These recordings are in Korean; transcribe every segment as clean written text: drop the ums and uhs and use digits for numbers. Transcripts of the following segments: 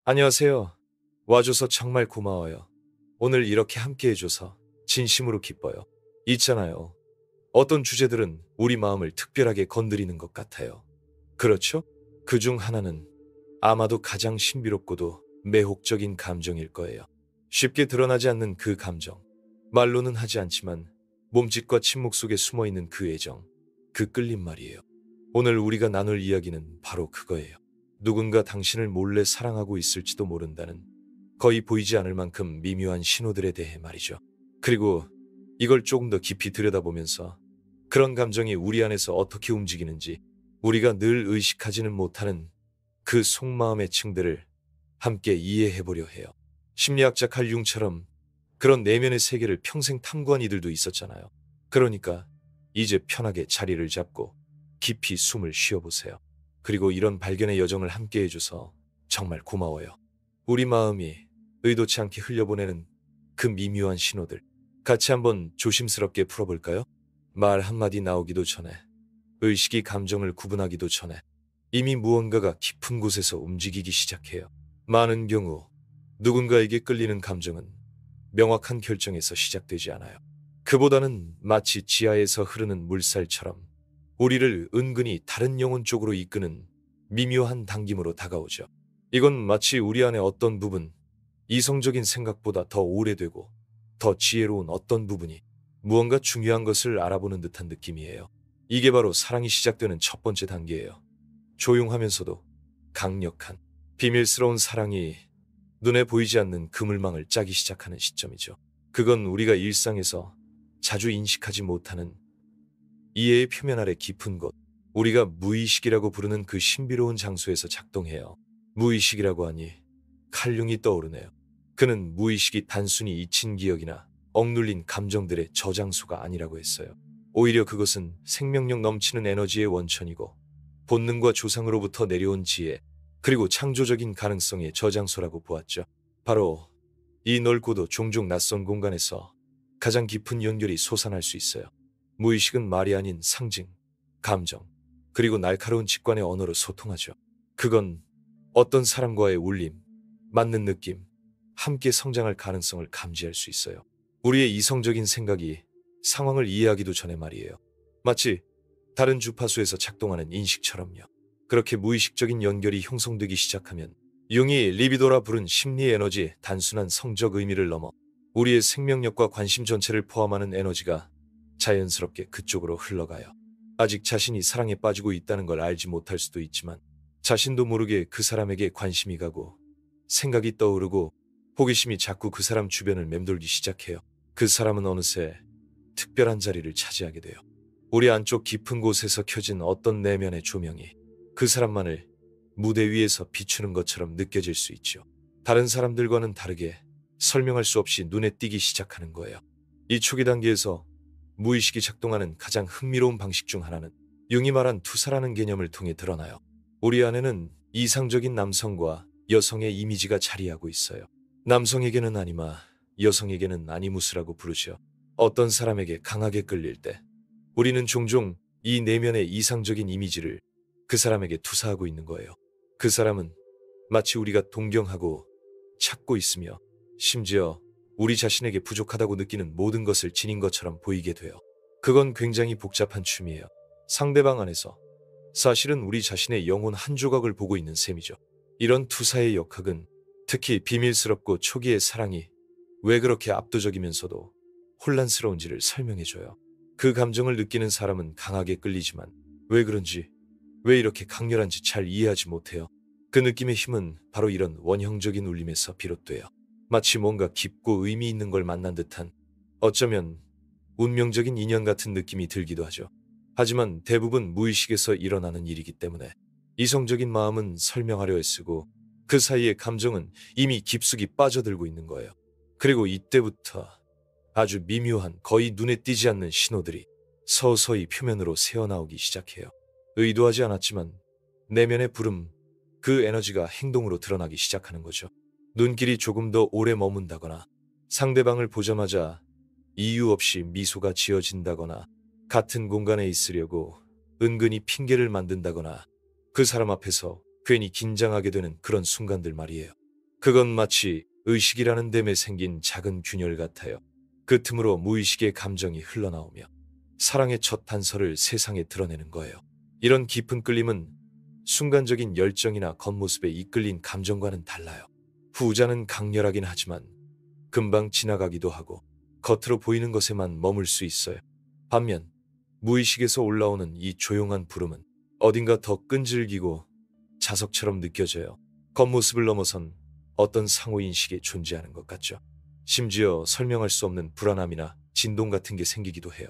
안녕하세요. 와줘서 정말 고마워요. 오늘 이렇게 함께 해줘서 진심으로 기뻐요. 있잖아요. 어떤 주제들은 우리 마음을 특별하게 건드리는 것 같아요. 그렇죠? 그 중 하나는 아마도 가장 신비롭고도 매혹적인 감정일 거예요. 쉽게 드러나지 않는 그 감정. 말로는 하지 않지만 몸짓과 침묵 속에 숨어 있는 그 애정, 그 끌림 말이에요. 오늘 우리가 나눌 이야기는 바로 그거예요. 누군가 당신을 몰래 사랑하고 있을지도 모른다는 거의 보이지 않을 만큼 미묘한 신호들에 대해 말이죠. 그리고 이걸 조금 더 깊이 들여다보면서 그런 감정이 우리 안에서 어떻게 움직이는지 우리가 늘 의식하지는 못하는 그 속마음의 층들을 함께 이해해 보려 해요. 심리학자 칼 융처럼 그런 내면의 세계를 평생 탐구한 이들도 있었잖아요. 그러니까 이제 편하게 자리를 잡고 깊이 숨을 쉬어보세요. 그리고 이런 발견의 여정을 함께 해줘서 정말 고마워요. 우리 마음이 의도치 않게 흘려보내는 그 미묘한 신호들 같이 한번 조심스럽게 풀어볼까요? 말 한마디 나오기도 전에, 의식이 감정을 구분하기도 전에 이미 무언가가 깊은 곳에서 움직이기 시작해요. 많은 경우 누군가에게 끌리는 감정은 명확한 결정에서 시작되지 않아요. 그보다는 마치 지하에서 흐르는 물살처럼 우리를 은근히 다른 영혼 쪽으로 이끄는 미묘한 당김으로 다가오죠. 이건 마치 우리 안의 어떤 부분, 이성적인 생각보다 더 오래되고 더 지혜로운 어떤 부분이 무언가 중요한 것을 알아보는 듯한 느낌이에요. 이게 바로 사랑이 시작되는 첫 번째 단계예요. 조용하면서도 강력한, 비밀스러운 사랑이 눈에 보이지 않는 그물망을 짜기 시작하는 시점이죠. 그건 우리가 일상에서 자주 인식하지 못하는 이해의 표면 아래 깊은 곳, 우리가 무의식이라고 부르는 그 신비로운 장소에서 작동해요. 무의식이라고 하니 칼융이 떠오르네요. 그는 무의식이 단순히 잊힌 기억이나 억눌린 감정들의 저장소가 아니라고 했어요. 오히려 그것은 생명력 넘치는 에너지의 원천이고 본능과 조상으로부터 내려온 지혜, 그리고 창조적인 가능성의 저장소라고 보았죠. 바로 이 넓고도 종종 낯선 공간에서 가장 깊은 연결이 솟아날 수 있어요. 무의식은 말이 아닌 상징, 감정, 그리고 날카로운 직관의 언어로 소통하죠. 그건 어떤 사람과의 울림, 맞는 느낌, 함께 성장할 가능성을 감지할 수 있어요. 우리의 이성적인 생각이 상황을 이해하기도 전에 말이에요. 마치 다른 주파수에서 작동하는 인식처럼요. 그렇게 무의식적인 연결이 형성되기 시작하면 융이 리비도라 부른 심리 에너지의 단순한 성적 의미를 넘어 우리의 생명력과 관심 전체를 포함하는 에너지가 자연스럽게 그쪽으로 흘러가요. 아직 자신이 사랑에 빠지고 있다는 걸 알지 못할 수도 있지만 자신도 모르게 그 사람에게 관심이 가고 생각이 떠오르고 호기심이 자꾸 그 사람 주변을 맴돌기 시작해요. 그 사람은 어느새 특별한 자리를 차지하게 돼요. 우리 안쪽 깊은 곳에서 켜진 어떤 내면의 조명이 그 사람만을 무대 위에서 비추는 것처럼 느껴질 수 있죠. 다른 사람들과는 다르게 설명할 수 없이 눈에 띄기 시작하는 거예요. 이 초기 단계에서 무의식이 작동하는 가장 흥미로운 방식 중 하나는 융이 말한 투사라는 개념을 통해 드러나요. 우리 안에는 이상적인 남성과 여성의 이미지가 자리하고 있어요. 남성에게는 아니마, 여성에게는 아니무스라고 부르죠. 어떤 사람에게 강하게 끌릴 때 우리는 종종 이 내면의 이상적인 이미지를 그 사람에게 투사하고 있는 거예요. 그 사람은 마치 우리가 동경하고 찾고 있으며 심지어 우리 자신에게 부족하다고 느끼는 모든 것을 지닌 것처럼 보이게 돼요. 그건 굉장히 복잡한 춤이에요. 상대방 안에서 사실은 우리 자신의 영혼 한 조각을 보고 있는 셈이죠. 이런 투사의 역학은 특히 비밀스럽고 초기의 사랑이 왜 그렇게 압도적이면서도 혼란스러운지를 설명해줘요. 그 감정을 느끼는 사람은 강하게 끌리지만 왜 그런지, 왜 이렇게 강렬한지 잘 이해하지 못해요. 그 느낌의 힘은 바로 이런 원형적인 울림에서 비롯돼요. 마치 뭔가 깊고 의미 있는 걸 만난 듯한, 어쩌면 운명적인 인연 같은 느낌이 들기도 하죠. 하지만 대부분 무의식에서 일어나는 일이기 때문에 이성적인 마음은 설명하려 애쓰고 그 사이의 감정은 이미 깊숙이 빠져들고 있는 거예요. 그리고 이때부터 아주 미묘한, 거의 눈에 띄지 않는 신호들이 서서히 표면으로 새어나오기 시작해요. 의도하지 않았지만 내면의 부름, 그 에너지가 행동으로 드러나기 시작하는 거죠. 눈길이 조금 더 오래 머문다거나, 상대방을 보자마자 이유 없이 미소가 지어진다거나, 같은 공간에 있으려고 은근히 핑계를 만든다거나, 그 사람 앞에서 괜히 긴장하게 되는 그런 순간들 말이에요. 그건 마치 의식이라는 댐에 생긴 작은 균열 같아요. 그 틈으로 무의식의 감정이 흘러나오며 사랑의 첫 단서를 세상에 드러내는 거예요. 이런 깊은 끌림은 순간적인 열정이나 겉모습에 이끌린 감정과는 달라요. 후자는 강렬하긴 하지만 금방 지나가기도 하고 겉으로 보이는 것에만 머물 수 있어요. 반면 무의식에서 올라오는 이 조용한 부름은 어딘가 더 끈질기고 자석처럼 느껴져요. 겉모습을 넘어선 어떤 상호인식이 존재하는 것 같죠. 심지어 설명할 수 없는 불안함이나 진동 같은 게 생기기도 해요.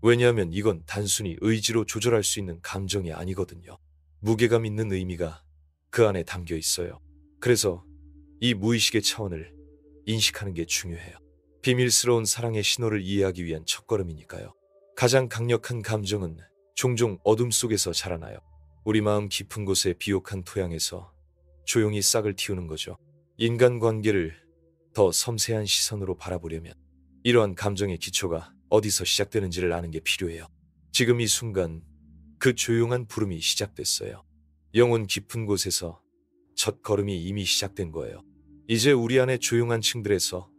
왜냐하면 이건 단순히 의지로 조절할 수 있는 감정이 아니거든요. 무게감 있는 의미가 그 안에 담겨 있어요. 그래서 이 무의식의 차원을 인식하는 게 중요해요. 비밀스러운 사랑의 신호를 이해하기 위한 첫걸음이니까요. 가장 강력한 감정은 종종 어둠 속에서 자라나요. 우리 마음 깊은 곳의 비옥한 토양에서 조용히 싹을 틔우는 거죠. 인간관계를 더 섬세한 시선으로 바라보려면 이러한 감정의 기초가 어디서 시작되는지를 아는 게 필요해요. 지금 이 순간 그 조용한 부름이 시작됐어요. 영혼 깊은 곳에서 첫 걸음이 이미 시작된 거예요. 이제 우리 안의 조용한 층들에서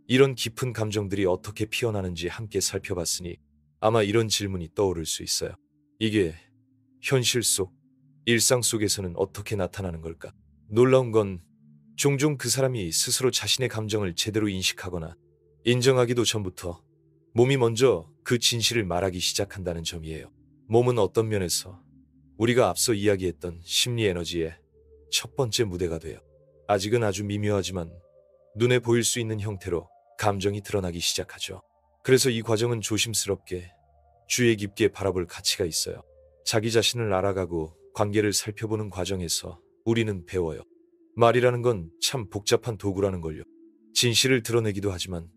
이런 깊은 감정들이 어떻게 피어나는지 함께 살펴봤으니 아마 이런 질문이 떠오를 수 있어요. 이게 현실 속, 일상 속에서는 어떻게 나타나는 걸까? 놀라운 건 종종 그 사람이 스스로 자신의 감정을 제대로 인식하거나 인정하기도 전부터 몸이 먼저 그 진실을 말하기 시작한다는 점이에요. 몸은 어떤 면에서 우리가 앞서 이야기했던 심리 에너지의 첫 번째 무대가 돼요. 아직은 아주 미묘하지만 눈에 보일 수 있는 형태로 감정이 드러나기 시작하죠. 그래서 이 과정은 조심스럽게 주의 깊게 바라볼 가치가 있어요. 자기 자신을 알아가고 관계를 살펴보는 과정에서 우리는 배워요. 말이라는 건 참 복잡한 도구라는 걸요. 진실을 드러내기도 하지만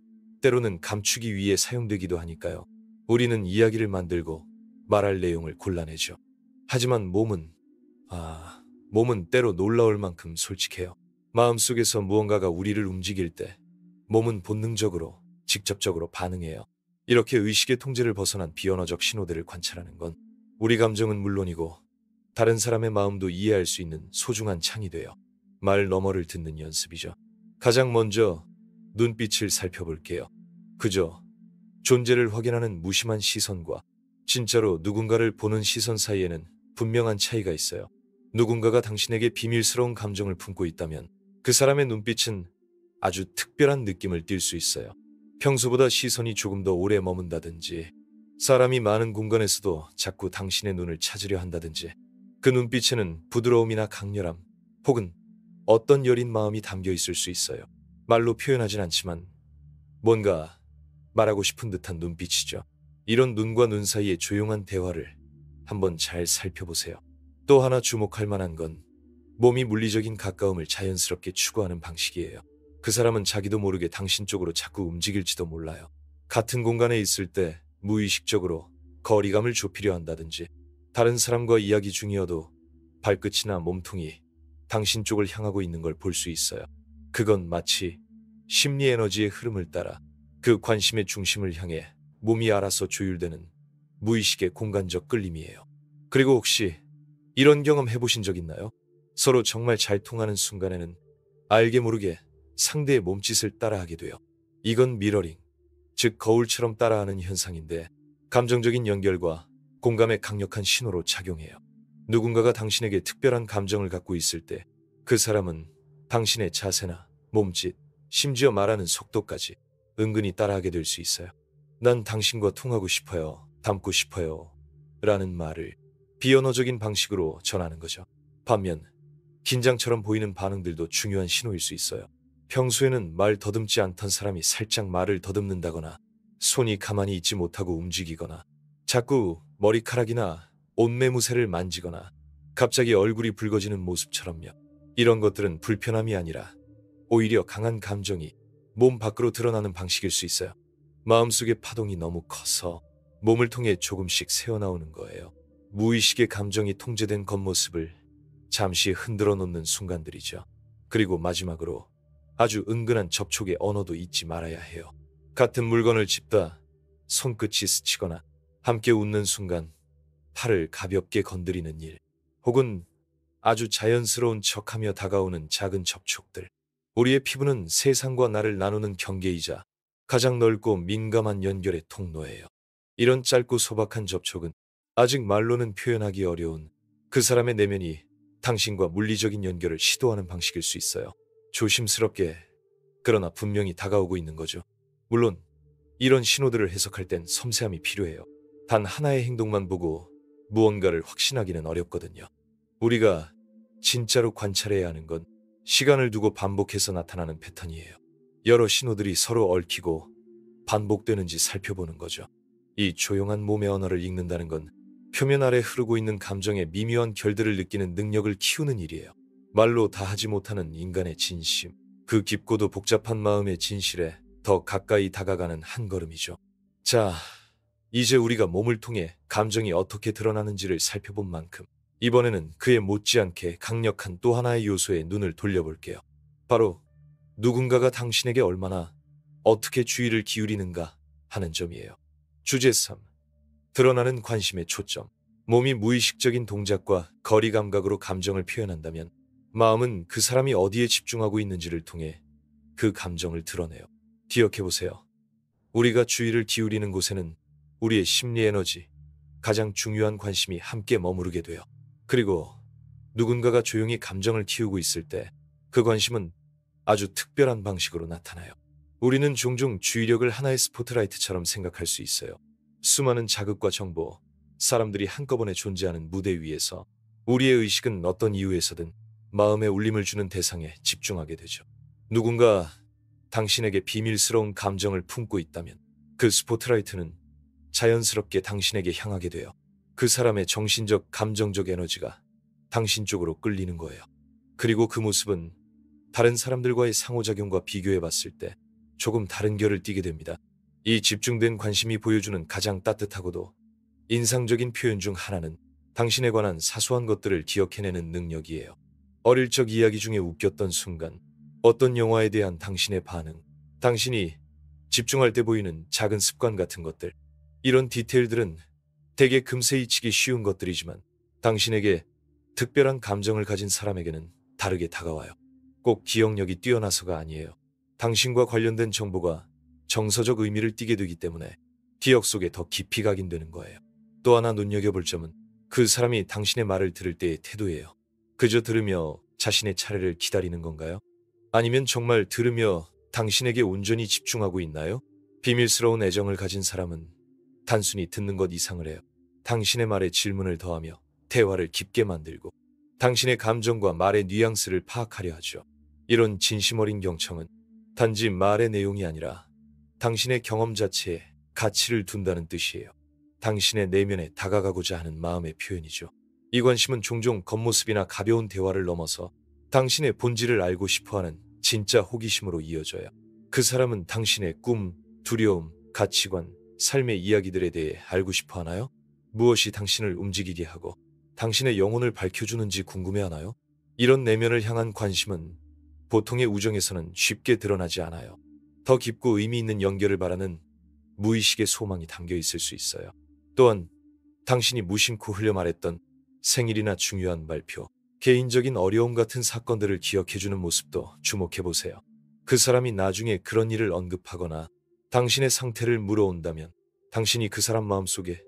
때로는 감추기 위해 사용되기도 하니까요. 우리는 이야기를 만들고 말할 내용을 골라내죠. 하지만 몸은 때로 놀라울 만큼 솔직해요. 마음속에서 무언가가 우리를 움직일 때 몸은 본능적으로, 직접적으로 반응해요. 이렇게 의식의 통제를 벗어난 비언어적 신호들을 관찰하는 건 우리 감정은 물론이고 다른 사람의 마음도 이해할 수 있는 소중한 창이 돼요. 말 너머를 듣는 연습이죠. 가장 먼저 눈빛을 살펴볼게요. 그저 존재를 확인하는 무심한 시선과 진짜로 누군가를 보는 시선 사이에는 분명한 차이가 있어요. 누군가가 당신에게 비밀스러운 감정을 품고 있다면 그 사람의 눈빛은 아주 특별한 느낌을 띌 수 있어요. 평소보다 시선이 조금 더 오래 머문다든지 사람이 많은 공간에서도 자꾸 당신의 눈을 찾으려 한다든지 그 눈빛에는 부드러움이나 강렬함 혹은 어떤 여린 마음이 담겨 있을 수 있어요. 말로 표현하진 않지만 뭔가 말하고 싶은 듯한 눈빛이죠. 이런 눈과 눈 사이의 조용한 대화를 한번 잘 살펴보세요. 또 하나 주목할 만한 건 몸이 물리적인 가까움을 자연스럽게 추구하는 방식이에요. 그 사람은 자기도 모르게 당신 쪽으로 자꾸 움직일지도 몰라요. 같은 공간에 있을 때 무의식적으로 거리감을 좁히려 한다든지 다른 사람과 이야기 중이어도 발끝이나 몸통이 당신 쪽을 향하고 있는 걸 볼 수 있어요. 그건 마치 심리 에너지의 흐름을 따라 그 관심의 중심을 향해 몸이 알아서 조율되는 무의식의 공간적 끌림이에요. 그리고 혹시 이런 경험 해보신 적 있나요? 서로 정말 잘 통하는 순간에는 알게 모르게 상대의 몸짓을 따라하게 돼요. 이건 미러링, 즉 거울처럼 따라하는 현상인데 감정적인 연결과 공감의 강력한 신호로 작용해요. 누군가가 당신에게 특별한 감정을 갖고 있을 때 그 사람은 당신의 자세나 몸짓, 심지어 말하는 속도까지 은근히 따라하게 될 수 있어요. 난 당신과 통하고 싶어요, 닮고 싶어요 라는 말을 비언어적인 방식으로 전하는 거죠. 반면 긴장처럼 보이는 반응들도 중요한 신호일 수 있어요. 평소에는 말 더듬지 않던 사람이 살짝 말을 더듬는다거나 손이 가만히 있지 못하고 움직이거나 자꾸 머리카락이나 옷매무새를 만지거나 갑자기 얼굴이 붉어지는 모습처럼요. 이런 것들은 불편함이 아니라 오히려 강한 감정이 몸 밖으로 드러나는 방식일 수 있어요. 마음속의 파동이 너무 커서 몸을 통해 조금씩 새어나오는 거예요. 무의식의 감정이 통제된 겉모습을 잠시 흔들어 놓는 순간들이죠. 그리고 마지막으로 아주 은근한 접촉의 언어도 잊지 말아야 해요. 같은 물건을 짚다 손끝이 스치거나 함께 웃는 순간 팔을 가볍게 건드리는 일 혹은 아주 자연스러운 척하며 다가오는 작은 접촉들. 우리의 피부는 세상과 나를 나누는 경계이자 가장 넓고 민감한 연결의 통로예요. 이런 짧고 소박한 접촉은 아직 말로는 표현하기 어려운 그 사람의 내면이 당신과 물리적인 연결을 시도하는 방식일 수 있어요. 조심스럽게, 그러나 분명히 다가오고 있는 거죠. 물론 이런 신호들을 해석할 땐 섬세함이 필요해요. 단 하나의 행동만 보고 무언가를 확신하기는 어렵거든요. 우리가 진짜로 관찰해야 하는 건 시간을 두고 반복해서 나타나는 패턴이에요. 여러 신호들이 서로 얽히고 반복되는지 살펴보는 거죠. 이 조용한 몸의 언어를 읽는다는 건 표면 아래 흐르고 있는 감정의 미묘한 결들을 느끼는 능력을 키우는 일이에요. 말로 다 하지 못하는 인간의 진심, 그 깊고도 복잡한 마음의 진실에 더 가까이 다가가는 한 걸음이죠. 자, 이제 우리가 몸을 통해 감정이 어떻게 드러나는지를 살펴본 만큼 이번에는 그에 못지않게 강력한 또 하나의 요소에 눈을 돌려볼게요. 바로 누군가가 당신에게 얼마나 어떻게 주의를 기울이는가 하는 점이에요. 주제 3. 드러나는 관심의 초점. 몸이 무의식적인 동작과 거리 감각으로 감정을 표현한다면 마음은 그 사람이 어디에 집중하고 있는지를 통해 그 감정을 드러내요. 기억해보세요. 우리가 주의를 기울이는 곳에는 우리의 심리 에너지, 가장 중요한 관심이 함께 머무르게 돼요. 그리고 누군가가 조용히 감정을 키우고 있을 때 그 관심은 아주 특별한 방식으로 나타나요. 우리는 종종 주의력을 하나의 스포트라이트처럼 생각할 수 있어요. 수많은 자극과 정보, 사람들이 한꺼번에 존재하는 무대 위에서 우리의 의식은 어떤 이유에서든 마음에 울림을 주는 대상에 집중하게 되죠. 누군가 당신에게 비밀스러운 감정을 품고 있다면 그 스포트라이트는 자연스럽게 당신에게 향하게 돼요. 그 사람의 정신적, 감정적 에너지가 당신 쪽으로 끌리는 거예요. 그리고 그 모습은 다른 사람들과의 상호작용과 비교해 봤을 때 조금 다른 결을 띠게 됩니다. 이 집중된 관심이 보여주는 가장 따뜻하고도 인상적인 표현 중 하나는 당신에 관한 사소한 것들을 기억해내는 능력이에요. 어릴 적 이야기 중에 웃겼던 순간, 어떤 영화에 대한 당신의 반응, 당신이 집중할 때 보이는 작은 습관 같은 것들, 이런 디테일들은 되게 금세 잊히기 쉬운 것들이지만 당신에게 특별한 감정을 가진 사람에게는 다르게 다가와요. 꼭 기억력이 뛰어나서가 아니에요. 당신과 관련된 정보가 정서적 의미를 띠게 되기 때문에 기억 속에 더 깊이 각인되는 거예요. 또 하나 눈여겨볼 점은 그 사람이 당신의 말을 들을 때의 태도예요. 그저 들으며 자신의 차례를 기다리는 건가요? 아니면 정말 들으며 당신에게 온전히 집중하고 있나요? 비밀스러운 애정을 가진 사람은 단순히 듣는 것 이상을 해요. 당신의 말에 질문을 더하며 대화를 깊게 만들고 당신의 감정과 말의 뉘앙스를 파악하려 하죠. 이런 진심 어린 경청은 단지 말의 내용이 아니라 당신의 경험 자체에 가치를 둔다는 뜻이에요. 당신의 내면에 다가가고자 하는 마음의 표현이죠. 이 관심은 종종 겉모습이나 가벼운 대화를 넘어서 당신의 본질을 알고 싶어하는 진짜 호기심으로 이어져요. 그 사람은 당신의 꿈, 두려움, 가치관, 삶의 이야기들에 대해 알고 싶어 하나요? 무엇이 당신을 움직이게 하고 당신의 영혼을 밝혀주는지 궁금해하나요? 이런 내면을 향한 관심은 보통의 우정에서는 쉽게 드러나지 않아요. 더 깊고 의미 있는 연결을 바라는 무의식의 소망이 담겨 있을 수 있어요. 또한 당신이 무심코 흘려 말했던 생일이나 중요한 발표, 개인적인 어려움 같은 사건들을 기억해주는 모습도 주목해보세요. 그 사람이 나중에 그런 일을 언급하거나 당신의 상태를 물어온다면 당신이 그 사람 마음속에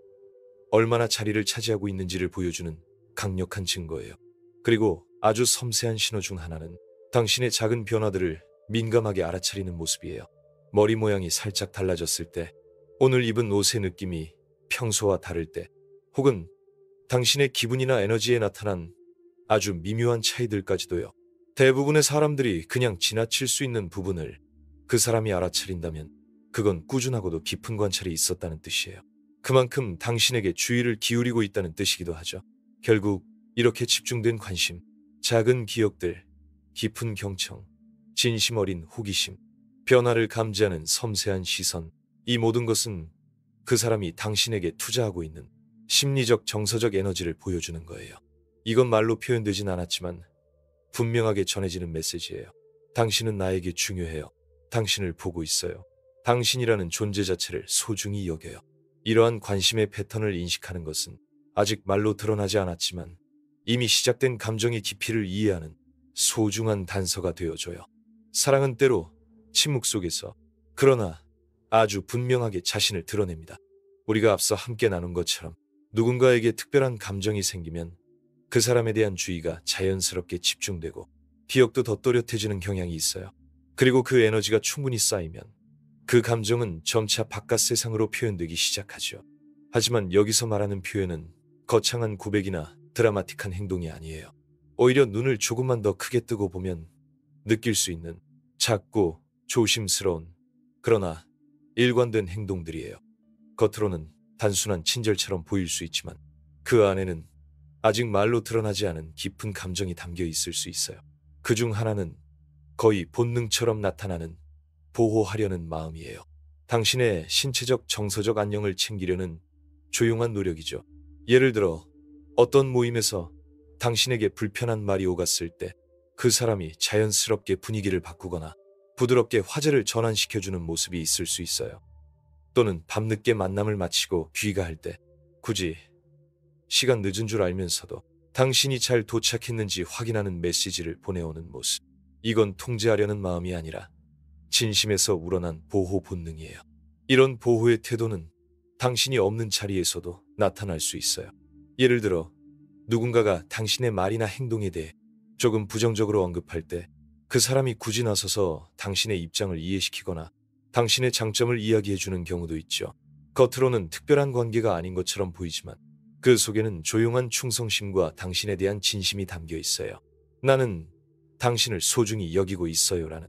얼마나 자리를 차지하고 있는지를 보여주는 강력한 증거예요. 그리고 아주 섬세한 신호 중 하나는 당신의 작은 변화들을 민감하게 알아차리는 모습이에요. 머리 모양이 살짝 달라졌을 때, 오늘 입은 옷의 느낌이 평소와 다를 때, 혹은 당신의 기분이나 에너지에 나타난 아주 미묘한 차이들까지도요. 대부분의 사람들이 그냥 지나칠 수 있는 부분을 그 사람이 알아차린다면 그건 꾸준하고도 깊은 관찰이 있었다는 뜻이에요. 그만큼 당신에게 주의를 기울이고 있다는 뜻이기도 하죠. 결국 이렇게 집중된 관심, 작은 기억들, 깊은 경청, 진심 어린 호기심, 변화를 감지하는 섬세한 시선, 이 모든 것은 그 사람이 당신에게 투자하고 있는 심리적 정서적 에너지를 보여주는 거예요. 이건 말로 표현되진 않았지만 분명하게 전해지는 메시지예요. 당신은 나에게 중요해요. 당신을 보고 있어요. 당신이라는 존재 자체를 소중히 여겨요. 이러한 관심의 패턴을 인식하는 것은 아직 말로 드러나지 않았지만 이미 시작된 감정의 깊이를 이해하는 소중한 단서가 되어줘요. 사랑은 때로 침묵 속에서, 그러나 아주 분명하게 자신을 드러냅니다. 우리가 앞서 함께 나눈 것처럼 누군가에게 특별한 감정이 생기면 그 사람에 대한 주의가 자연스럽게 집중되고 기억도 더 또렷해지는 경향이 있어요. 그리고 그 에너지가 충분히 쌓이면 그 감정은 점차 바깥 세상으로 표현되기 시작하죠. 하지만 여기서 말하는 표현은 거창한 고백이나 드라마틱한 행동이 아니에요. 오히려 눈을 조금만 더 크게 뜨고 보면 느낄 수 있는 작고 조심스러운, 그러나 일관된 행동들이에요. 겉으로는 단순한 친절처럼 보일 수 있지만 그 안에는 아직 말로 드러나지 않은 깊은 감정이 담겨 있을 수 있어요. 그 중 하나는 거의 본능처럼 나타나는 보호하려는 마음이에요. 당신의 신체적 정서적 안녕을 챙기려는 조용한 노력이죠. 예를 들어 어떤 모임에서 당신에게 불편한 말이 오갔을 때 그 사람이 자연스럽게 분위기를 바꾸거나 부드럽게 화제를 전환시켜주는 모습이 있을 수 있어요. 또는 밤늦게 만남을 마치고 귀가할 때 굳이 시간 늦은 줄 알면서도 당신이 잘 도착했는지 확인하는 메시지를 보내오는 모습. 이건 통제하려는 마음이 아니라 진심에서 우러난 보호 본능이에요. 이런 보호의 태도는 당신이 없는 자리에서도 나타날 수 있어요. 예를 들어 누군가가 당신의 말이나 행동에 대해 조금 부정적으로 언급할 때 그 사람이 굳이 나서서 당신의 입장을 이해시키거나 당신의 장점을 이야기해주는 경우도 있죠. 겉으로는 특별한 관계가 아닌 것처럼 보이지만 그 속에는 조용한 충성심과 당신에 대한 진심이 담겨 있어요. 나는 당신을 소중히 여기고 있어요라는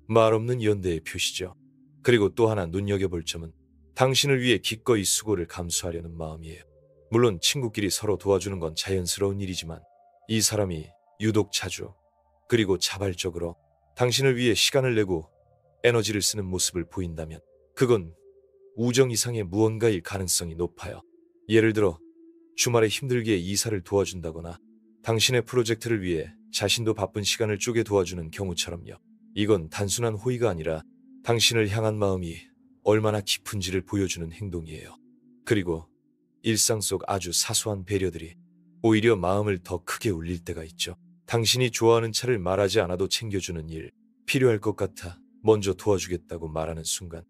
말 없는 연대의 표시죠. 그리고 또 하나 눈여겨볼 점은 당신을 위해 기꺼이 수고를 감수하려는 마음이에요. 물론 친구끼리 서로 도와주는 건 자연스러운 일이지만 이 사람이 유독 자주 그리고 자발적으로 당신을 위해 시간을 내고 에너지를 쓰는 모습을 보인다면 그건 우정 이상의 무언가일 가능성이 높아요. 예를 들어 주말에 힘들게 이사를 도와준다거나 당신의 프로젝트를 위해 자신도 바쁜 시간을 쪼개 도와주는 경우처럼요. 이건 단순한 호의가 아니라 당신을 향한 마음이 얼마나 깊은지를 보여주는 행동이에요. 그리고 일상 속 아주 사소한 배려들이 오히려 마음을 더 크게 울릴 때가 있죠. 당신이 좋아하는 차를 말하지 않아도 챙겨주는 일, 필요할 것 같아 먼저 도와주겠다고 말하는 순간,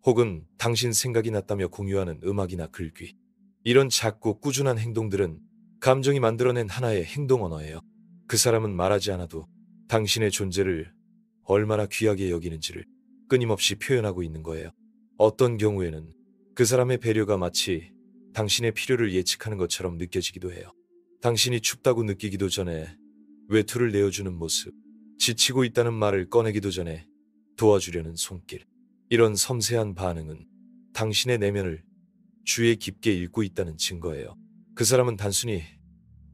혹은 당신 생각이 났다며 공유하는 음악이나 글귀. 이런 작고 꾸준한 행동들은 감정이 만들어낸 하나의 행동 언어예요. 그 사람은 말하지 않아도 당신의 존재를 얼마나 귀하게 여기는지를 끊임없이 표현하고 있는 거예요. 어떤 경우에는 그 사람의 배려가 마치 당신의 필요를 예측하는 것처럼 느껴지기도 해요. 당신이 춥다고 느끼기도 전에 외투를 내어주는 모습, 지치고 있다는 말을 꺼내기도 전에 도와주려는 손길. 이런 섬세한 반응은 당신의 내면을 주의 깊게 읽고 있다는 증거예요. 그 사람은 단순히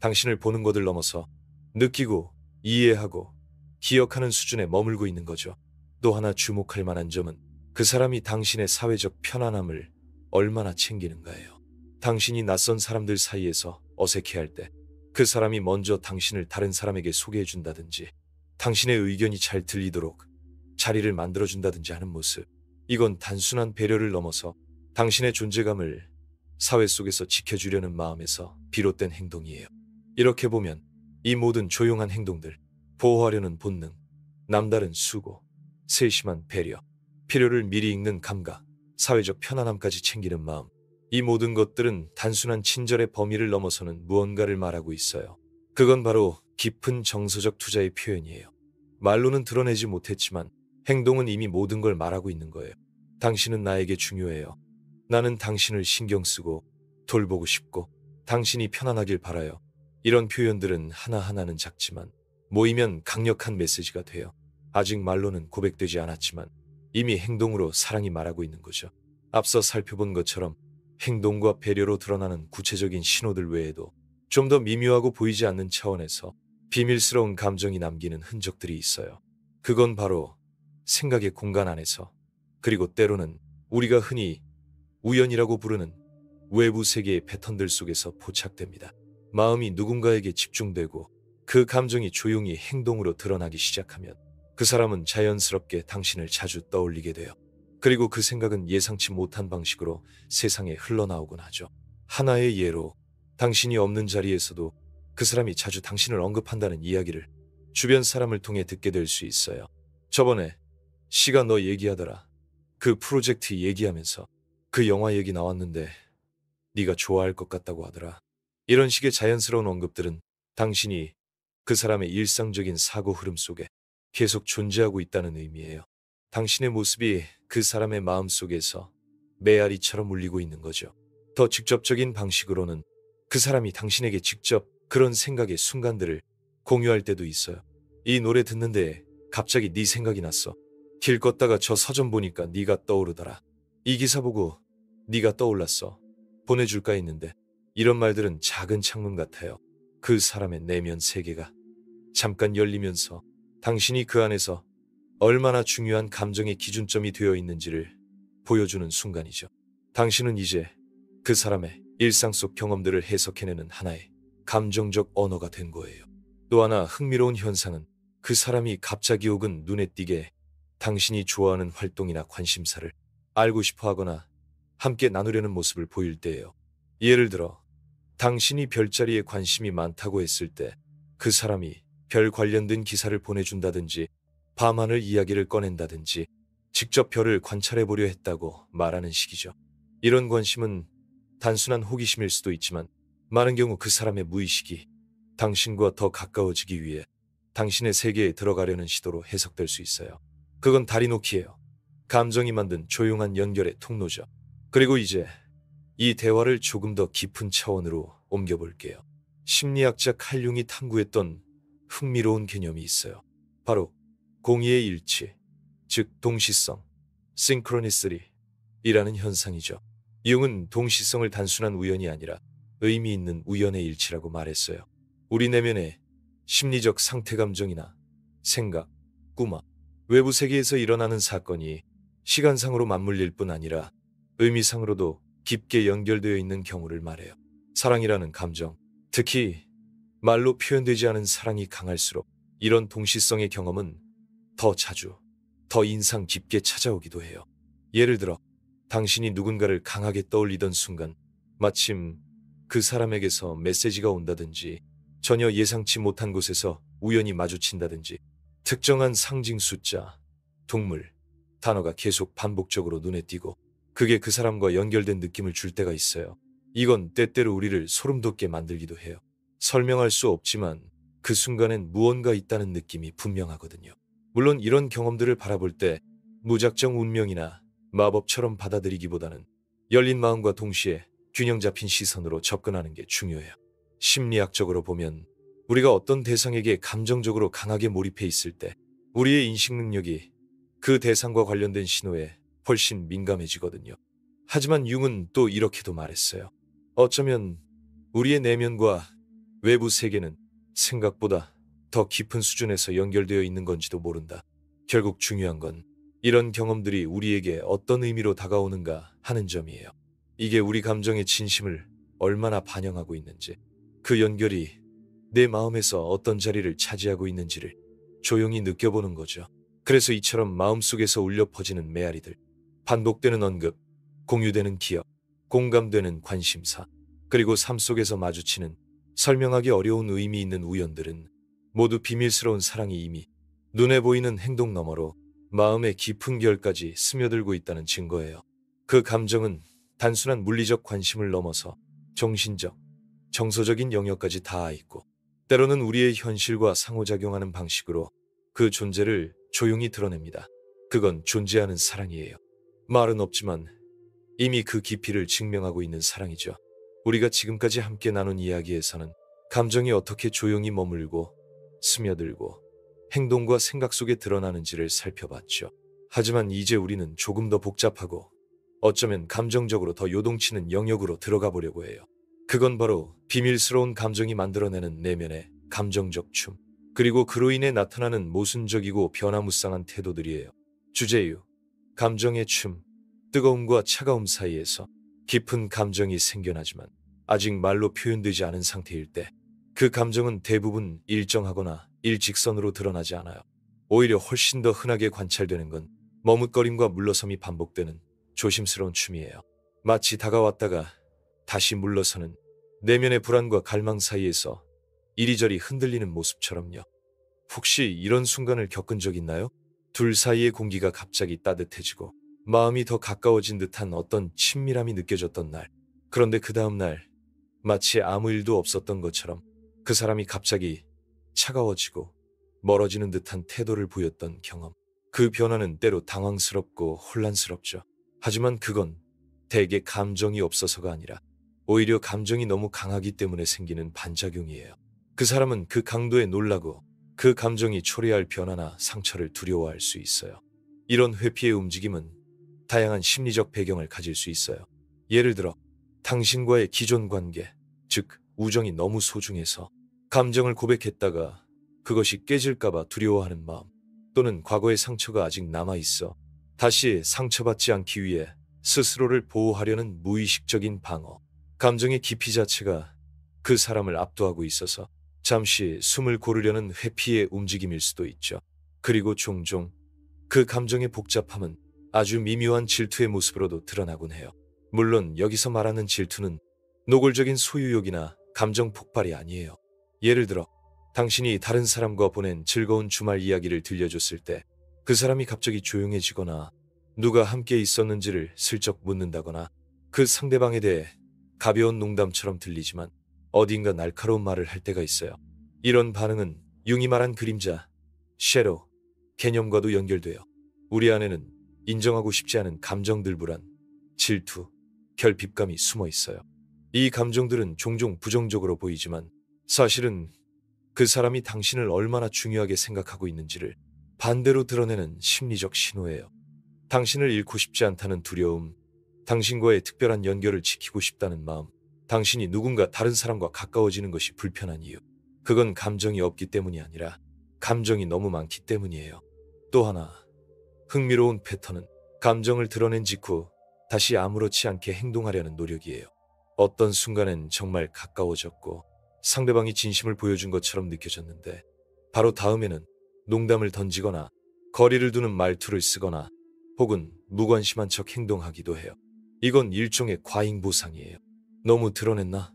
당신을 보는 것을 넘어서 느끼고 이해하고 기억하는 수준에 머물고 있는 거죠. 또 하나 주목할 만한 점은 그 사람이 당신의 사회적 편안함을 얼마나 챙기는가예요. 당신이 낯선 사람들 사이에서 어색해할 때 그 사람이 먼저 당신을 다른 사람에게 소개해준다든지 당신의 의견이 잘 들리도록 자리를 만들어준다든지 하는 모습. 이건 단순한 배려를 넘어서 당신의 존재감을 사회 속에서 지켜주려는 마음에서 비롯된 행동이에요. 이렇게 보면 이 모든 조용한 행동들, 보호하려는 본능, 남다른 수고, 세심한 배려, 필요를 미리 읽는 감각, 사회적 편안함까지 챙기는 마음, 이 모든 것들은 단순한 친절의 범위를 넘어서는 무언가를 말하고 있어요. 그건 바로 깊은 정서적 투자의 표현이에요. 말로는 드러내지 못했지만 행동은 이미 모든 걸 말하고 있는 거예요. 당신은 나에게 중요해요. 나는 당신을 신경 쓰고 돌보고 싶고 당신이 편안하길 바라요. 이런 표현들은 하나하나는 작지만 모이면 강력한 메시지가 돼요. 아직 말로는 고백되지 않았지만 이미 행동으로 사랑이 말하고 있는 거죠. 앞서 살펴본 것처럼 행동과 배려로 드러나는 구체적인 신호들 외에도 좀 더 미묘하고 보이지 않는 차원에서 비밀스러운 감정이 남기는 흔적들이 있어요. 그건 바로 생각의 공간 안에서, 그리고 때로는 우리가 흔히 우연이라고 부르는 외부 세계의 패턴들 속에서 포착됩니다. 마음이 누군가에게 집중되고 그 감정이 조용히 행동으로 드러나기 시작하면 그 사람은 자연스럽게 당신을 자주 떠올리게 돼요. 그리고 그 생각은 예상치 못한 방식으로 세상에 흘러나오곤 하죠. 하나의 예로 당신이 없는 자리에서도 그 사람이 자주 당신을 언급한다는 이야기를 주변 사람을 통해 듣게 될 수 있어요. 저번에 시가 너 얘기하더라. 그 프로젝트 얘기하면서 그 영화 얘기 나왔는데 네가 좋아할 것 같다고 하더라. 이런 식의 자연스러운 언급들은 당신이 그 사람의 일상적인 사고 흐름 속에 계속 존재하고 있다는 의미예요. 당신의 모습이 그 사람의 마음 속에서 메아리처럼 울리고 있는 거죠. 더 직접적인 방식으로는 그 사람이 당신에게 직접 그런 생각의 순간들을 공유할 때도 있어요. 이 노래 듣는데 갑자기 네 생각이 났어. 길 걷다가 저 서점 보니까 네가 떠오르더라. 이 기사 보고 네가 떠올랐어. 보내줄까 했는데 이런 말들은 작은 창문 같아요. 그 사람의 내면 세계가 잠깐 열리면서 당신이 그 안에서 얼마나 중요한 감정의 기준점이 되어 있는지를 보여주는 순간이죠. 당신은 이제 그 사람의 일상 속 경험들을 해석해내는 하나의 감정적 언어가 된 거예요. 또 하나 흥미로운 현상은 그 사람이 갑자기 혹은 눈에 띄게 당신이 좋아하는 활동이나 관심사를 알고 싶어 하거나 함께 나누려는 모습을 보일 때예요. 예를 들어 당신이 별자리에 관심이 많다고 했을 때 그 사람이 별 관련된 기사를 보내준다든지 밤하늘 이야기를 꺼낸다든지 직접 별을 관찰해 보려 했다고 말하는 식이죠. 이런 관심은 단순한 호기심일 수도 있지만 많은 경우 그 사람의 무의식이 당신과 더 가까워지기 위해 당신의 세계에 들어가려는 시도로 해석될 수 있어요. 그건 다리놓기예요. 감정이 만든 조용한 연결의 통로죠. 그리고 이제 이 대화를 조금 더 깊은 차원으로 옮겨볼게요. 심리학자 칼 융이 탐구했던 흥미로운 개념이 있어요. 바로 공의의 일치, 즉 동시성, synchronicity 이라는 현상이죠. 융은 동시성을 단순한 우연이 아니라 의미 있는 우연의 일치라고 말했어요. 우리 내면의 심리적 상태 감정이나 생각, 꿈, 외부 세계에서 일어나는 사건이 시간상으로 맞물릴 뿐 아니라 의미상으로도 깊게 연결되어 있는 경우를 말해요. 사랑이라는 감정, 특히 말로 표현되지 않은 사랑이 강할수록 이런 동시성의 경험은 더 자주, 더 인상 깊게 찾아오기도 해요. 예를 들어 당신이 누군가를 강하게 떠올리던 순간 마침 그 사람에게서 메시지가 온다든지 전혀 예상치 못한 곳에서 우연히 마주친다든지 특정한 상징 숫자, 동물, 단어가 계속 반복적으로 눈에 띄고 그게 그 사람과 연결된 느낌을 줄 때가 있어요. 이건 때때로 우리를 소름 돋게 만들기도 해요. 설명할 수 없지만 그 순간엔 무언가 있다는 느낌이 분명하거든요. 물론 이런 경험들을 바라볼 때 무작정 운명이나 마법처럼 받아들이기보다는 열린 마음과 동시에 균형 잡힌 시선으로 접근하는 게 중요해요. 심리학적으로 보면 우리가 어떤 대상에게 감정적으로 강하게 몰입해 있을 때 우리의 인식 능력이 그 대상과 관련된 신호에 훨씬 민감해지거든요. 하지만 융은 또 이렇게도 말했어요. 어쩌면 우리의 내면과 외부 세계는 생각보다 더 깊은 수준에서 연결되어 있는 건지도 모른다. 결국 중요한 건 이런 경험들이 우리에게 어떤 의미로 다가오는가 하는 점이에요. 이게 우리 감정의 진심을 얼마나 반영하고 있는지, 그 연결이 내 마음에서 어떤 자리를 차지하고 있는지를 조용히 느껴보는 거죠. 그래서 이처럼 마음속에서 울려 퍼지는 메아리들, 반복되는 언급, 공유되는 기억, 공감되는 관심사, 그리고 삶 속에서 마주치는 설명하기 어려운 의미 있는 우연들은 모두 비밀스러운 사랑이 이미 눈에 보이는 행동 너머로 마음의 깊은 결까지 스며들고 있다는 증거예요. 그 감정은 단순한 물리적 관심을 넘어서 정신적, 정서적인 영역까지 닿아 있고 때로는 우리의 현실과 상호작용하는 방식으로 그 존재를 조용히 드러냅니다. 그건 존재하는 사랑이에요. 말은 없지만 이미 그 깊이를 증명하고 있는 사랑이죠. 우리가 지금까지 함께 나눈 이야기에서는 감정이 어떻게 조용히 머물고 스며들고 행동과 생각 속에 드러나는지를 살펴봤죠. 하지만 이제 우리는 조금 더 복잡하고 어쩌면 감정적으로 더 요동치는 영역으로 들어가 보려고 해요. 그건 바로 비밀스러운 감정이 만들어내는 내면의 감정적 춤, 그리고 그로 인해 나타나는 모순적이고 변화무쌍한 태도들이에요. 주제유, 감정의 춤, 뜨거움과 차가움 사이에서 깊은 감정이 생겨나지만 아직 말로 표현되지 않은 상태일 때 그 감정은 대부분 일정하거나 일직선으로 드러나지 않아요. 오히려 훨씬 더 흔하게 관찰되는 건 머뭇거림과 물러섬이 반복되는 조심스러운 춤이에요. 마치 다가왔다가 다시 물러서는 내면의 불안과 갈망 사이에서 이리저리 흔들리는 모습처럼요. 혹시 이런 순간을 겪은 적 있나요? 둘 사이의 공기가 갑자기 따뜻해지고 마음이 더 가까워진 듯한 어떤 친밀함이 느껴졌던 날. 그런데 그 다음 날 마치 아무 일도 없었던 것처럼 그 사람이 갑자기 차가워지고 멀어지는 듯한 태도를 보였던 경험. 그 변화는 때로 당황스럽고 혼란스럽죠. 하지만 그건 대개 감정이 없어서가 아니라 오히려 감정이 너무 강하기 때문에 생기는 반작용이에요. 그 사람은 그 강도에 놀라고 그 감정이 초래할 변화나 상처를 두려워할 수 있어요. 이런 회피의 움직임은 다양한 심리적 배경을 가질 수 있어요. 예를 들어 당신과의 기존 관계, 즉 우정이 너무 소중해서 감정을 고백했다가 그것이 깨질까봐 두려워하는 마음, 또는 과거의 상처가 아직 남아있어 다시 상처받지 않기 위해 스스로를 보호하려는 무의식적인 방어, 감정의 깊이 자체가 그 사람을 압도하고 있어서 잠시 숨을 고르려는 회피의 움직임일 수도 있죠. 그리고 종종 그 감정의 복잡함은 아주 미묘한 질투의 모습으로도 드러나곤 해요. 물론 여기서 말하는 질투는 노골적인 소유욕이나 감정 폭발이 아니에요. 예를 들어 당신이 다른 사람과 보낸 즐거운 주말 이야기를 들려줬을 때 그 사람이 갑자기 조용해지거나 누가 함께 있었는지를 슬쩍 묻는다거나 그 상대방에 대해 가벼운 농담처럼 들리지만 어딘가 날카로운 말을 할 때가 있어요. 이런 반응은 융이 말한 그림자, 섀도우, 개념과도 연결돼요. 우리 안에는 인정하고 싶지 않은 감정들, 불안, 질투, 결핍감이 숨어 있어요. 이 감정들은 종종 부정적으로 보이지만 사실은 그 사람이 당신을 얼마나 중요하게 생각하고 있는지를 반대로 드러내는 심리적 신호예요. 당신을 잃고 싶지 않다는 두려움, 당신과의 특별한 연결을 지키고 싶다는 마음, 당신이 누군가 다른 사람과 가까워지는 것이 불편한 이유. 그건 감정이 없기 때문이 아니라 감정이 너무 많기 때문이에요. 또 하나, 흥미로운 패턴은 감정을 드러낸 직후 다시 아무렇지 않게 행동하려는 노력이에요. 어떤 순간엔 정말 가까워졌고 상대방이 진심을 보여준 것처럼 느껴졌는데 바로 다음에는 농담을 던지거나 거리를 두는 말투를 쓰거나 혹은 무관심한 척 행동하기도 해요. 이건 일종의 과잉 보상이에요. 너무 드러냈나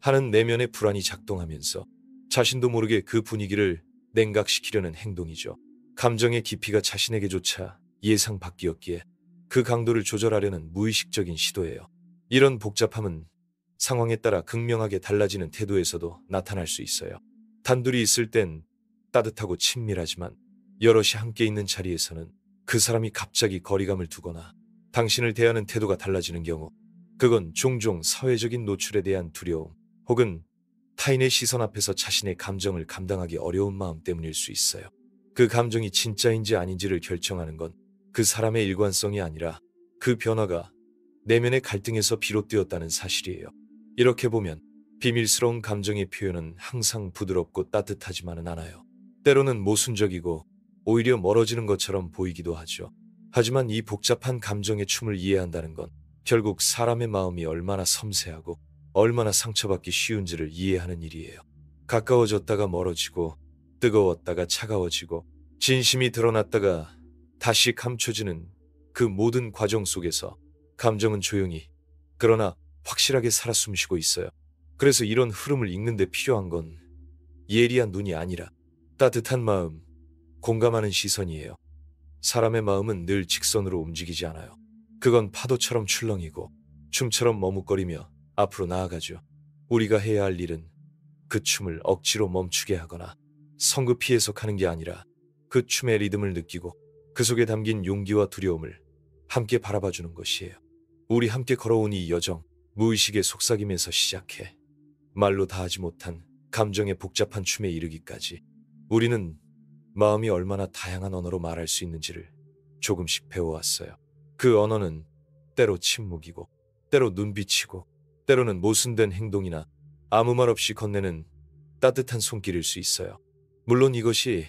하는 내면의 불안이 작동하면서 자신도 모르게 그 분위기를 냉각시키려는 행동이죠. 감정의 깊이가 자신에게조차 예상 밖이었기에 그 강도를 조절하려는 무의식적인 시도예요. 이런 복잡함은 상황에 따라 극명하게 달라지는 태도에서도 나타날 수 있어요. 단둘이 있을 땐 따뜻하고 친밀하지만 여럿이 함께 있는 자리에서는 그 사람이 갑자기 거리감을 두거나 당신을 대하는 태도가 달라지는 경우, 그건 종종 사회적인 노출에 대한 두려움 혹은 타인의 시선 앞에서 자신의 감정을 감당하기 어려운 마음 때문일 수 있어요. 그 감정이 진짜인지 아닌지를 결정하는 건 그 사람의 일관성이 아니라 그 변화가 내면의 갈등에서 비롯되었다는 사실이에요. 이렇게 보면 비밀스러운 감정의 표현은 항상 부드럽고 따뜻하지만은 않아요. 때로는 모순적이고 오히려 멀어지는 것처럼 보이기도 하죠. 하지만 이 복잡한 감정의 춤을 이해한다는 건 결국 사람의 마음이 얼마나 섬세하고 얼마나 상처받기 쉬운지를 이해하는 일이에요. 가까워졌다가 멀어지고 뜨거웠다가 차가워지고 진심이 드러났다가 다시 감춰지는 그 모든 과정 속에서 감정은 조용히 그러나 확실하게 살아 숨쉬고 있어요. 그래서 이런 흐름을 읽는 데 필요한 건 예리한 눈이 아니라 따뜻한 마음, 공감하는 시선이에요. 사람의 마음은 늘 직선으로 움직이지 않아요. 그건 파도처럼 출렁이고 춤처럼 머뭇거리며 앞으로 나아가죠. 우리가 해야 할 일은 그 춤을 억지로 멈추게 하거나 성급히 해석하는 게 아니라 그 춤의 리듬을 느끼고 그 속에 담긴 용기와 두려움을 함께 바라봐주는 것이에요. 우리 함께 걸어온 이 여정, 무의식의 속삭임에서 시작해 말로 다하지 못한 감정의 복잡한 춤에 이르기까지 우리는 마음이 얼마나 다양한 언어로 말할 수 있는지를 조금씩 배워왔어요. 그 언어는 때로 침묵이고 때로 눈빛이고 때로는 모순된 행동이나 아무 말 없이 건네는 따뜻한 손길일 수 있어요. 물론 이것이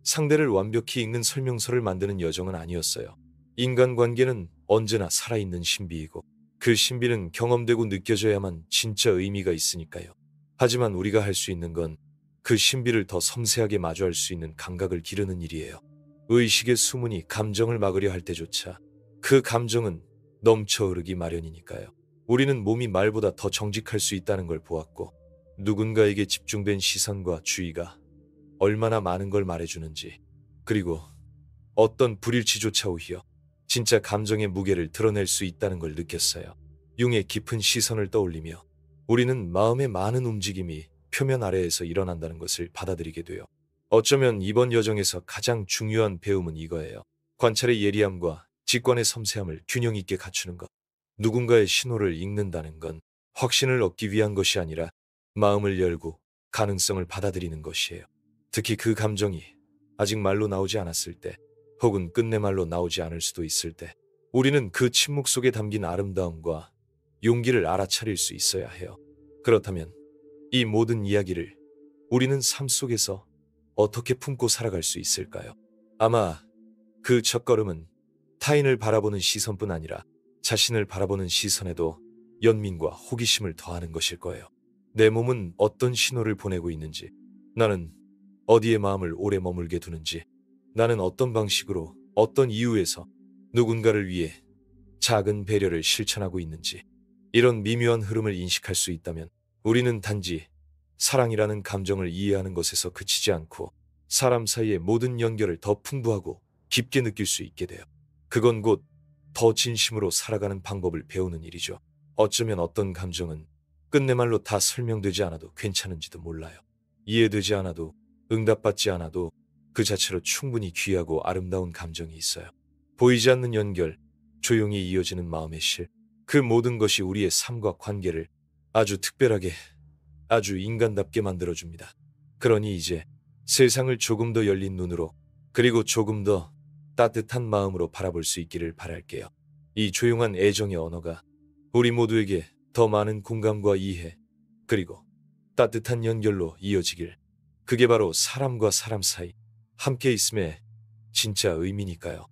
상대를 완벽히 읽는 설명서를 만드는 여정은 아니었어요. 인간관계는 언제나 살아있는 신비이고 그 신비는 경험되고 느껴져야만 진짜 의미가 있으니까요. 하지만 우리가 할 수 있는 건 그 신비를 더 섬세하게 마주할 수 있는 감각을 기르는 일이에요. 의식의 수문이 감정을 막으려 할 때조차 그 감정은 넘쳐 흐르기 마련이니까요. 우리는 몸이 말보다 더 정직할 수 있다는 걸 보았고 누군가에게 집중된 시선과 주의가 얼마나 많은 걸 말해주는지, 그리고 어떤 불일치조차 오히려 진짜 감정의 무게를 드러낼 수 있다는 걸 느꼈어요. 융의 깊은 시선을 떠올리며 우리는 마음의 많은 움직임이 표면 아래에서 일어난다는 것을 받아들이게 돼요. 어쩌면 이번 여정에서 가장 중요한 배움은 이거예요. 관찰의 예리함과 직관의 섬세함을 균형 있게 갖추는 것. 누군가의 신호를 읽는다는 건 확신을 얻기 위한 것이 아니라 마음을 열고 가능성을 받아들이는 것이에요. 특히 그 감정이 아직 말로 나오지 않았을 때, 혹은 끝내 말로 나오지 않을 수도 있을 때, 우리는 그 침묵 속에 담긴 아름다움과 용기를 알아차릴 수 있어야 해요. 그렇다면 이 모든 이야기를 우리는 삶 속에서 어떻게 품고 살아갈 수 있을까요? 아마 그 첫걸음은 타인을 바라보는 시선뿐 아니라 자신을 바라보는 시선에도 연민과 호기심을 더하는 것일 거예요. 내 몸은 어떤 신호를 보내고 있는지, 나는 어디에 마음을 오래 머물게 두는지, 나는 어떤 방식으로 어떤 이유에서 누군가를 위해 작은 배려를 실천하고 있는지, 이런 미묘한 흐름을 인식할 수 있다면 우리는 단지 사랑이라는 감정을 이해하는 것에서 그치지 않고 사람 사이의 모든 연결을 더 풍부하고 깊게 느낄 수 있게 돼요. 그건 곧 더 진심으로 살아가는 방법을 배우는 일이죠. 어쩌면 어떤 감정은 끝내 말로 다 설명되지 않아도 괜찮은지도 몰라요. 이해되지 않아도, 응답받지 않아도 그 자체로 충분히 귀하고 아름다운 감정이 있어요. 보이지 않는 연결, 조용히 이어지는 마음의 실, 그 모든 것이 우리의 삶과 관계를 아주 특별하게, 아주 인간답게 만들어줍니다. 그러니 이제 세상을 조금 더 열린 눈으로, 그리고 조금 더 따뜻한 마음으로 바라볼 수 있기를 바랄게요. 이 조용한 애정의 언어가 우리 모두에게 더 많은 공감과 이해, 그리고 따뜻한 연결로 이어지길. 그게 바로 사람과 사람 사이 함께 있음의 진짜 의미니까요.